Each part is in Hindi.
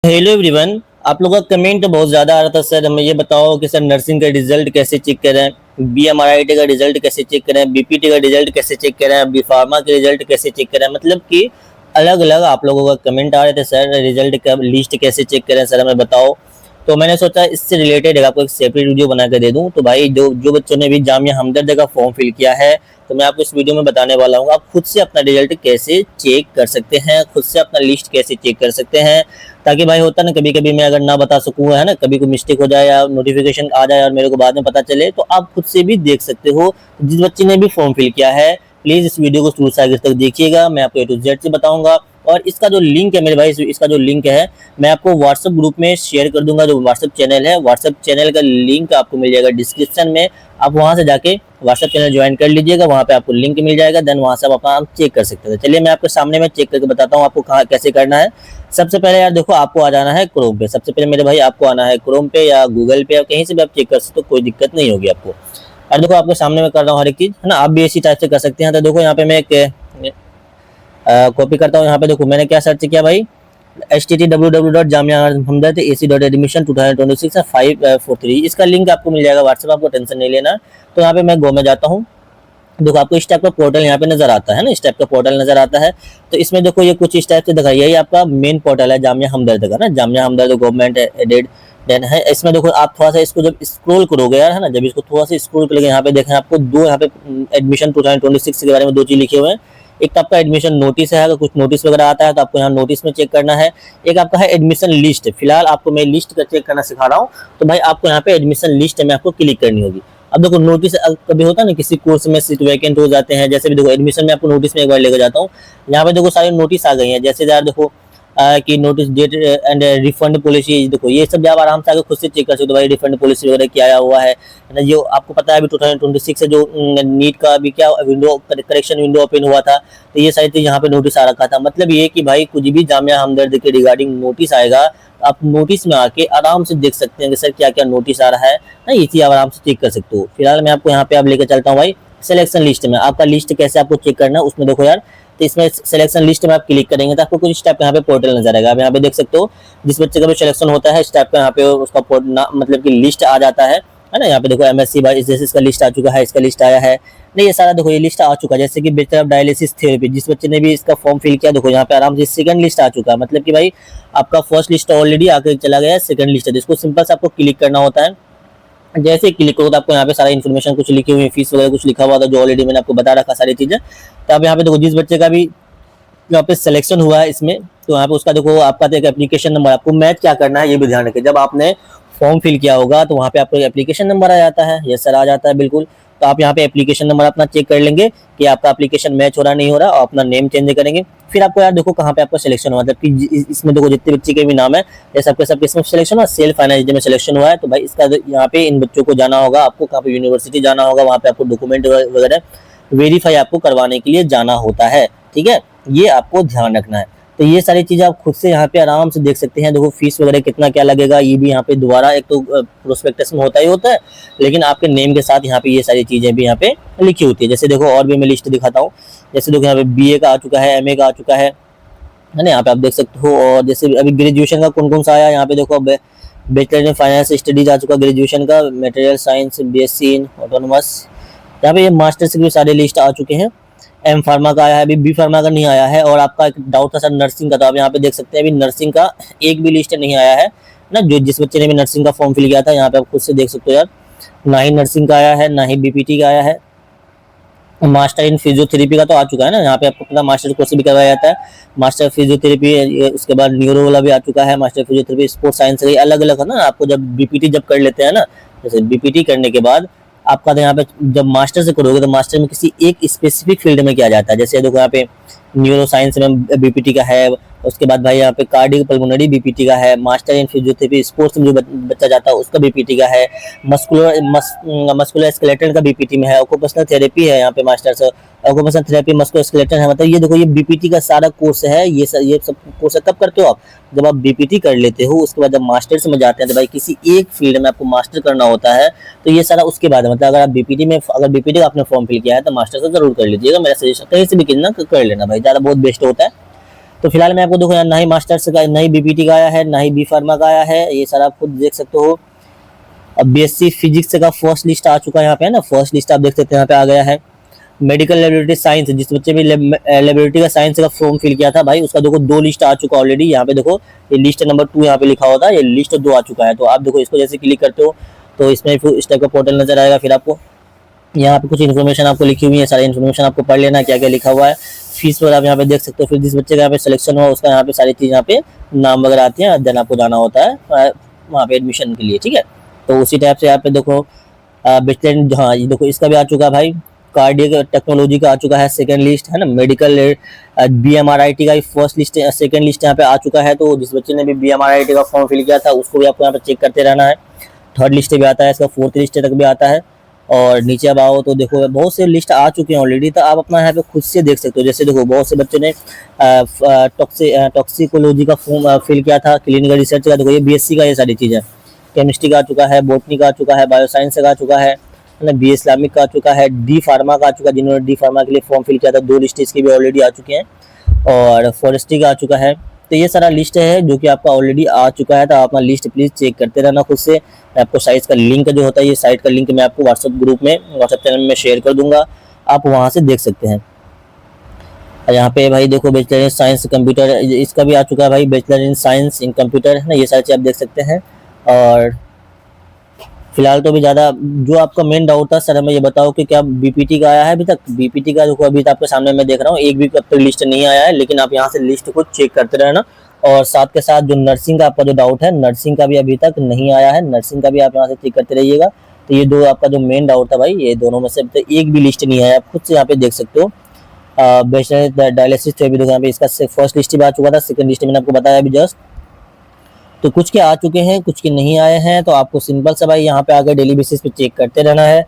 Hello everyone. आप लोगों का कमेंट बहुत ज़्यादा आ रहा था, सर हमें ये बताओ कि सर नर्सिंग का रिजल्ट कैसे चेक करें, बीएमआरआईटी का रिजल्ट कैसे चेक करें, बीपीटी का रिजल्ट कैसे चेक करें, बी फार्मा के रिजल्ट कैसे चेक करें। मतलब कि अलग अलग आप लोगों का कमेंट आ रहे थे, सर रिजल्ट का लिस्ट कैसे चेक करें, सर हमें बताओ। तो मैंने सोचा इससे रिलेटेड आपको एक सेपरेट वीडियो बना कर दे दूं। तो भाई जो जो बच्चों ने भी जामिया हमदर्द का फॉर्म फिल किया है, तो मैं आपको इस वीडियो में बताने वाला हूँ आप खुद से अपना रिजल्ट कैसे चेक कर सकते हैं, खुद से अपना लिस्ट कैसे चेक कर सकते हैं। ताकि भाई होता ना कभी कभी मैं अगर ना बता सकूँ, है ना, कभी कोई मिस्टेक हो जाए या नोटिफिकेशन आ जाए और मेरे को बाद में पता चले, तो आप खुद से भी देख सकते हो। जिस बच्चे ने भी फॉर्म फिल किया है प्लीज इस वीडियो को शुरू से आगे तक देखिएगा, मैं आपको ए टू जेड से बताऊंगा। और इसका जो लिंक है मेरे भाई, इसका जो लिंक है मैं आपको व्हाट्सएप ग्रुप में शेयर कर दूंगा। जो व्हाट्सएप चैनल है, व्हाट्सएप चैनल का लिंक आपको मिल जाएगा डिस्क्रिप्शन में। आप वहां से जाके व्हाट्सएप चैनल ज्वाइन कर लीजिएगा, वहां पे आपको लिंक मिल जाएगा, देन वहां से आप अपना चेक कर सकते हैं। चलिए मैं आपके सामने में चेक करके बताता हूँ आपको कहाँ कैसे करना है। सबसे पहले यार देखो, आपको आ जाना है क्रोम पे। सबसे पहले मेरे भाई आपको आना है क्रोम पे या गूगल पे या कहीं से भी आप चेक कर सकते हो, कोई दिक्कत नहीं होगी आपको। और देखो आपके सामने में कर रहा हूँ हर एक चीज, है ना, आप भी इसी टाइप से कर सकते हैं। तो देखो यहाँ पे मैं एक कॉपी करता हूँ। यहाँ पे देखो मैंने क्या सर्च किया भाई, http://jamia-hamdard-ac.admission2026/543। इसका लिंक आपको मिल जाएगा व्हाट्सएप, आपको टेंशन नहीं लेना। तो यहाँ पे मैं गो में जाता हूँ। देखो आपको इस टाइप का पोर्टल यहाँ पे नजर आता है ना, इस टाइप का पोर्टल नजर आता है। तो इसमें देखो ये कुछ इस टाइप से दिखाई, यही आपका मेन पोर्टल है जामिया हमदर्द का ना, जामिया हमदर्द गवर्नमेंट एडेड देन है। इसमें देखो आप थोड़ा सा इसको जब स्क्रॉल करोगे यार, है ना, जब इसको थोड़ा सा स्क्रॉल करोगे यहाँ पे देखें आपको दो यहाँ पे एडमिशन 2026 के बारे में दो चीज लिखे हुए हैं। एक तो आपका एडमिशन नोटिस है, अगर कुछ नोटिस वगैरह आता है तो आपको यहाँ नोटिस में चेक करना है। एक आपका है एडमिशन लिस्ट, फिलहाल आपको मैं लिस्ट का चेक करना सिखा रहा हूँ। तो भाई आपको यहाँ पे एडमिशन लिस्ट में आपको क्लिक करनी होगी। अब देखो नोटिस कभी होता है ना किसी कोर्स में सीट वैकेंट हो जाते हैं, जैसे भी देखो एडमिशन में आपको नोटिस में एक बार लेकर जाता हूँ। यहाँ पे देखो सारी नोटिस आ गई हैं, जैसे यार देखो कि notice date and refund policy, देखो ये सब आप आराम से आगे खुद से चेक कर सकते हो भाई, रिफंड पॉलिसी वगैरह क्या आया हुआ है ना। जो आपको पता है अभी 2026 से जो नीट का भी क्या विंडो करेक्शन विंडो ओपन हुआ था, तो ये सारी चीज यहाँ पे नोटिस आ रखा था। मतलब ये कि भाई कुछ भी जामिया हमदर्द के रिगार्डिंग नोटिस आएगा, आप नोटिस में आके आराम से देख सकते हैं कि सर क्या क्या नोटिस आ रहा है ना, ये चीज आप आराम से चेक कर सकते हो। फिलहाल मैं आपको यहाँ पे आप लेकर चलता हूँ भाई सिलेक्शन लिस्ट में। आपका लिस्ट कैसे आपको चेक करना है उसमें देखो यार, तो इसमें सिलेक्शन लिस्ट में आप क्लिक करेंगे तो आपको कुछ इस टाइप का यहाँ पे पोर्टल नजर आएगा। आप यहाँ पे देख सकते हो जिस बच्चे का भी सिलेक्शन होता है इस टाइप का यहाँ पे उसका मतलब कि लिस्ट आ जाता है ना। यहाँ पे देखो एमएससी बाई जैसे इसका लिस्ट आ चुका है, इसका लिस्ट आया है नहीं, ये सारा देखो ये लिस्ट आ चुका है। जैसे कि बेटर ऑफ डायलिसिस थेरेपी, जिस बच्चे ने भी इसका फॉर्म फिल किया देखो यहाँ पे आराम से सेकंड लिस्ट आ चुका है। मतलब कि भाई आपका फर्स्ट लिस्ट ऑलरेडी आकर चला गया है, सेकंड लिस्ट है, जिसको सिंपल से आपको क्लिक करना होता है। जैसे क्लिक करो तो आपको यहाँ पे सारा इन्फॉर्मेशन कुछ लिखी हुई, फीस वगैरह कुछ लिखा हुआ था जो ऑलरेडी मैंने आपको बता रखा सारी चीजें। तो आप यहाँ पे देखो जिस बच्चे का भी यहाँ पे सिलेक्शन हुआ है इसमें, तो यहाँ पे उसका देखो आपका एक एप्लीकेशन नंबर, आपको मैच क्या करना है ये भी ध्यान रखें। जब आपने फॉर्म फिल किया होगा तो वहाँ पे आपको एप्लीकेशन नंबर आ जाता है, यस सर आ जाता है बिल्कुल। तो आप यहाँ पे एप्लीकेशन नंबर अपना चेक कर लेंगे कि आपका एप्लीकेशन मैच हो रहा नहीं हो रहा, और अपना नेम चेंज करेंगे। फिर आपको यार देखो कहाँ पे आपका सिलेक्शन हुआ, जबकि इसमें देखो जितने बच्चे के भी नाम है जैसे आपके सबके इसमें सिलेक्शन हुआ, सेल्फ फाइनेंस में सिलेक्शन हुआ है, तो भाई इसका यहाँ पे इन बच्चों को जाना होगा, आपको कहाँ पे यूनिवर्सिटी जाना होगा, वहाँ पे आपको डॉक्यूमेंट वगैरह वेरीफाई आपको करवाने के लिए जाना होता है। ठीक है, ये आपको ध्यान रखना है। तो ये सारी चीजें आप खुद से यहाँ पे आराम से देख सकते हैं। देखो फीस वगैरह कितना क्या लगेगा ये भी यहाँ पे दोबारा, एक तो प्रोस्पेक्टस में होता ही होता है, लेकिन आपके नेम के साथ यहाँ पे ये सारी चीजें भी यहाँ पे लिखी होती है। जैसे देखो और भी मैं लिस्ट दिखाता हूँ, जैसे देखो यहाँ पे बीए का आ चुका है, एमए का आ चुका है ना, यहाँ पे आप देख सकते हो। और जैसे अभी ग्रेजुएशन का कौन कौन सा आया यहाँ पे देखो, बैचलर इन फाइनेंस स्टडीज आ चुका ग्रेजुएशन का, material science, BSc in autonomous, यहाँ पे ये मास्टर्स के भी सारे लिस्ट आ चुके हैं। एम फार्मा का आया है, अभी बी फार्मा का नहीं आया है। और आपका एक डाउट था सर नर्सिंग का, तो आप यहाँ पे देख सकते हैं अभी नर्सिंग का एक भी लिस्ट नहीं आया है ना। जो जिस बच्चे ने भी नर्सिंग का फॉर्म फिल किया था यहाँ पे आप खुद से देख सकते हो यार, ना ही नर्सिंग का आया है ना ही बीपीटी का आया है। मास्टर इन फिजियोथेरेपी का तो आ चुका है ना, यहाँ पे आपको पता मास्टर कोर्स भी करवाया जाता है, मास्टर फिजियोथेरेपी, उसके बाद न्यूरो वाला भी आ चुका है, मास्टर फिजियोथेरेपी, स्पोर्ट्स साइंस, अलग अलग है ना। आपको जब बीपीटी जब कर लेते हैं ना, जैसे बीपीटी करने के बाद आपका तो यहाँ पे जब मास्टर से करोगे तो मास्टर में किसी एक स्पेसिफिक फील्ड में किया जाता है। जैसे देखो यहाँ पे न्यूरो साइंस में बीपीटी का है, उसके बाद भाई यहाँ पे कार्डियो पल्मोनरी बीपीटी का है, मास्टर इन फिजियोथेरेपी स्पोर्ट्स में जो बच्चा जाता है उसका बीपीटी का है, मस्कुलर स्केलेटन का बीपीटी में है, ऑक्यूपेशनल थेरेपी है यहाँ पे मास्टर से, ऑक्यूपेशनल थेरेपी मस्कुलर स्केलेटन है। मतलब ये देखो ये बीपीटी का सारा कोर्स है। ये सब कोर्स कब करते हो आप, जब आप बीपीटी कर लेते हो, उसके बाद जब मास्टर्स में जाते हैं तो भाई किसी एक फील्ड में आपको मास्टर करना होता है, तो ये सारा उसके बाद है। मतलब अगर आप बीपीटी में, अगर बीपीटी का आपने फॉर्म फिल किया है तो मास्टर से जरूर कर लीजिएगा, मेरा सजेशन कहीं से भी कितना कर लेना भाई, ज़्यादा बहुत बेस्ट होता है। तो फिलहाल मैं आपको देखो यहाँ ना ही मास्टर्स का, ना ही बीपीटी का आया है, ना ही बी फार्मा का आया है, ये सारा आप खुद देख सकते हो। अब बीएससी फिजिक्स का फर्स्ट लिस्ट आ चुका है यहाँ पे, है ना, फर्स्ट लिस्ट आप देख सकते हैं यहाँ पे आ गया है। मेडिकल लेबोरेटरी साइंस, जिस बच्चे भी लेबोरेटरी का साइंस का फॉर्म फिल किया था भाई, उसका देखो 2 लिस्ट आ चुका ऑलरेडी। यहाँ पे देखो ये लिस्ट नंबर 2 यहाँ पे लिखा होता है, ये लिस्ट 2 आ चुका है। तो आप देखो इसको जैसे क्लिक करते हो तो इसमें इस टाइप का पोर्टल नजर आएगा। फिर आपको यहाँ पे कुछ इन्फॉर्मेशन आपको लिखी हुई है, सारी इन्फॉर्मेशन आपको पढ़ लेना, क्या क्या लिखा हुआ है, फीस वगैरह आप यहाँ पे देख सकते हो। फिर जिस बच्चे का यहाँ पे सिलेक्शन हुआ उसका यहाँ पे सारी चीज यहाँ पे नाम वगैरह आती है, देन आपको जाना होता है वहाँ पे एडमिशन के लिए, ठीक है। तो उसी टाइप से यहाँ पे देखो बेचलर, हाँ ये देखो इसका भी आ चुका है भाई। कार्डियक टेक्नोलॉजी का आ चुका है सेकंड लिस्ट, है ना। मेडिकल बीएमआरआईटी का फर्स्ट लिस्ट, सेकंड लिस्ट यहाँ पे आ चुका है। तो जिस बच्चे ने भी बीएमआरआईटी का फॉर्म फिल किया था उसको भी आपको यहाँ पे चेक करते रहना है। थर्ड लिस्ट भी आता है इसका, फोर्थ लिस्ट तक भी आता है। और नीचे अब आओ तो देखो बहुत से लिस्ट आ चुके हैं ऑलरेडी, तो आप अपना यहाँ पे खुद से देख सकते हो। जैसे देखो बहुत से बच्चों ने टॉक्सिकोलॉजी का फॉर्म फिल किया था, क्लिनिकल रिसर्च का, देखो ये बीएससी का ये सारी चीज़ है। केमिस्ट्री का आ चुका है, बॉटनी का आ चुका है, बायोसाइंस का आ चुका है ना, बी इस्लामिक का आ चुका है, डी फार्मा का आ चुका है। जिन्होंने डी फार्मा के लिए फॉर्म फिल किया था 2 लिस्ट इसकी भी ऑलरेडी आ चुके हैं, और फॉरेस्ट्री का आ चुका है। तो ये सारा लिस्ट है जो कि आपका ऑलरेडी आ चुका है। तो आप अपना लिस्ट प्लीज चेक करते रहना खुद से। मैं आपको साइट का लिंक जो होता है, ये साइट का लिंक मैं आपको व्हाट्सएप ग्रुप में, व्हाट्सएप चैनल में शेयर कर दूंगा, आप वहां से देख सकते हैं। यहाँ पे भाई देखो बैचलर इन साइंस कंप्यूटर, इसका भी आ चुका है भाई, bachelor in science in computer, है ना, ये सारी चीज आप देख सकते हैं। और फिलहाल तो अभी ज़्यादा जो आपका मेन डाउट था सर हमें ये बताओ कि क्या बीपीटी का आया है अभी तक। बीपीटी का देखो अभी तो आपके सामने मैं देख रहा हूँ, एक भी अब तक लिस्ट नहीं आया है, लेकिन आप यहाँ से लिस्ट को चेक करते रहना। और साथ के साथ जो नर्सिंग का आपका जो डाउट है, नर्सिंग का भी अभी तक नहीं आया है, नर्सिंग का भी आप यहाँ से चेक करते रहिएगा। तो ये 2 आपका जो मेन डाउट था भाई, ये दोनों में से अब तक एक भी लिस्ट नहीं आया, आप खुद से यहाँ पे देख सकते हो। बैचलर डायलिसिस थे भी देखो यहाँ पे, इसका फर्स्ट लिस्ट भी आ चुका था, सेकंड लिस्ट मैंने आपको बताया अभी जस्ट। तो कुछ के आ चुके हैं, कुछ के नहीं आए हैं। तो आपको सिंपल सा भाई यहाँ पे आकर डेली बेसिस पे चेक करते रहना है।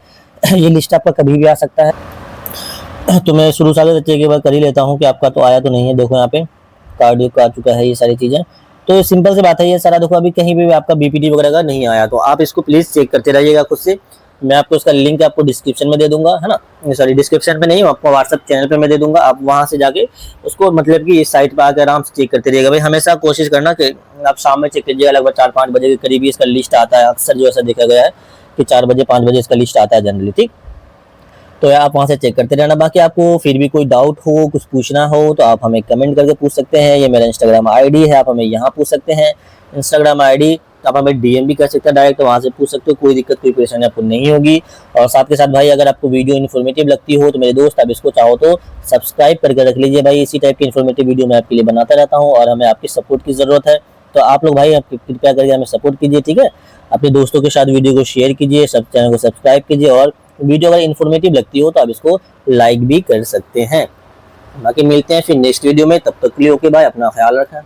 ये लिस्ट आपका कभी भी आ सकता है। तो मैं शुरू से चेक एक बार कर ही लेता हूँ कि आपका तो आया तो नहीं है। देखो यहाँ पे कार्डियो का आ चुका है, ये सारी चीजें। तो सिंपल सी बात है, ये सारा देखो अभी कहीं भी आपका बीपीटी वगैरह का नहीं आया, तो आप इसको प्लीज चेक करते रहिएगा खुद से। मैं आपको इसका लिंक आपको डिस्क्रिप्शन में दे दूंगा, है ना, सॉरी डिस्क्रिप्शन पे नहीं, आपको व्हाट्सएप चैनल पे मैं दे दूंगा। आप वहां से जाके उसको मतलब कि इस साइट पे आकर आराम से चेक करते रहिएगा भाई। हमेशा कोशिश करना कि आप शाम में चेक कीजिएगा, लगभग 4-5 बजे के करीब ही इसका लिस्ट आता है। अक्सर जो ऐसा देखा गया है कि 4 बजे 5 बजे इसका लिस्ट आता है जनरली, ठीक। तो आप वहां से चेक करते रहना। बाकी आपको फिर भी कोई डाउट हो, कुछ पूछना हो, तो आप हमें कमेंट करके पूछ सकते हैं। ये मेरा इंस्टाग्राम आईडी है, आप हमें यहाँ पूछ सकते हैं। इंस्टाग्राम आईडी आप हमें डीएम भी कर सकते हैं, डायरेक्ट वहां से पूछ सकते हो, कोई दिक्कत कोई परेशानी आपको नहीं होगी। और साथ के साथ भाई अगर आपको वीडियो इन्फॉर्मेटिव लगती हो तो मेरे दोस्त आप इसको चाहो तो सब्सक्राइब करके रख लीजिए भाई। इसी टाइप की इन्फॉर्मेटिव वीडियो मैं आपके लिए बनाता रहता हूँ, और हमें आपकी सपोर्ट की जरूरत है। तो आप लोग भाई आप कृपया करके हमें सपोर्ट कीजिए, ठीक है। अपने दोस्तों के साथ वीडियो को शेयर कीजिए, सब चैनल को सब्सक्राइब कीजिए, और वीडियो अगर इन्फॉर्मेटिव लगती हो तो आप इसको लाइक भी कर सकते हैं। बाकी मिलते हैं फिर नेक्स्ट वीडियो में, तब तक के लिए ओके बाय, अपना ख्याल रखें।